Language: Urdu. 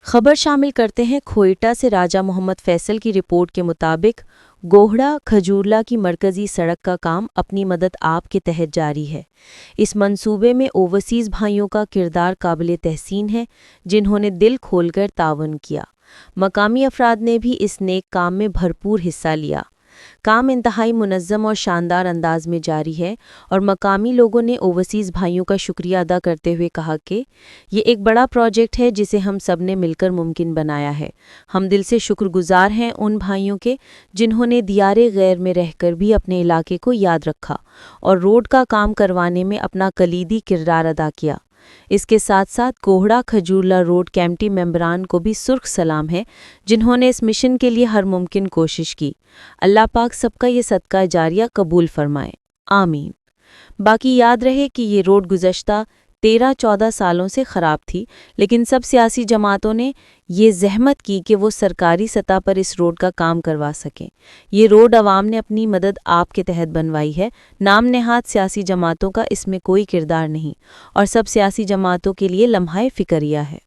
خبر شامل کرتے ہیں کوئٹہ سے راجہ محمد فیصل کی رپورٹ کے مطابق گوہڑا کھجورلا کی مرکزی سڑک کا کام اپنی مدد آپ کے تحت جاری ہے۔ اس منصوبے میں اوورسیز بھائیوں کا کردار قابل تحسین ہے، جنہوں نے دل کھول کر تعاون کیا۔ مقامی افراد نے بھی اس نیک کام میں بھرپور حصہ لیا۔ کام انتہائی منظم اور شاندار انداز میں جاری ہے، اور مقامی لوگوں نے اوورسیز بھائیوں کا شکریہ ادا کرتے ہوئے کہا کہ یہ ایک بڑا پروجیکٹ ہے جسے ہم سب نے مل کر ممکن بنایا ہے۔ ہم دل سے شکر گزار ہیں ان بھائیوں کے جنہوں نے دیار غیر میں رہ کر بھی اپنے علاقے کو یاد رکھا اور روڈ کا کام کروانے میں اپنا کلیدی کردار ادا کیا۔ اس کے ساتھ ساتھ گوہڑا کھجورلا روڈ کمیٹی ممبران کو بھی سرخ سلام ہے، جنہوں نے اس مشن کے لیے ہر ممکن کوشش کی۔ اللہ پاک سب کا یہ صدقہ جاریہ قبول فرمائے، آمین۔ باقی یاد رہے کہ یہ روڈ گزشتہ 13-14 سالوں سے خراب تھی، لیکن سب سیاسی جماعتوں نے یہ زحمت کی کہ وہ سرکاری سطح پر اس روڈ کا کام کروا سکیں۔ یہ روڈ عوام نے اپنی مدد آپ کے تحت بنوائی ہے۔ نام نہاد سیاسی جماعتوں کا اس میں کوئی کردار نہیں، اور سب سیاسی جماعتوں کے لیے لمحہ فکریہ ہے۔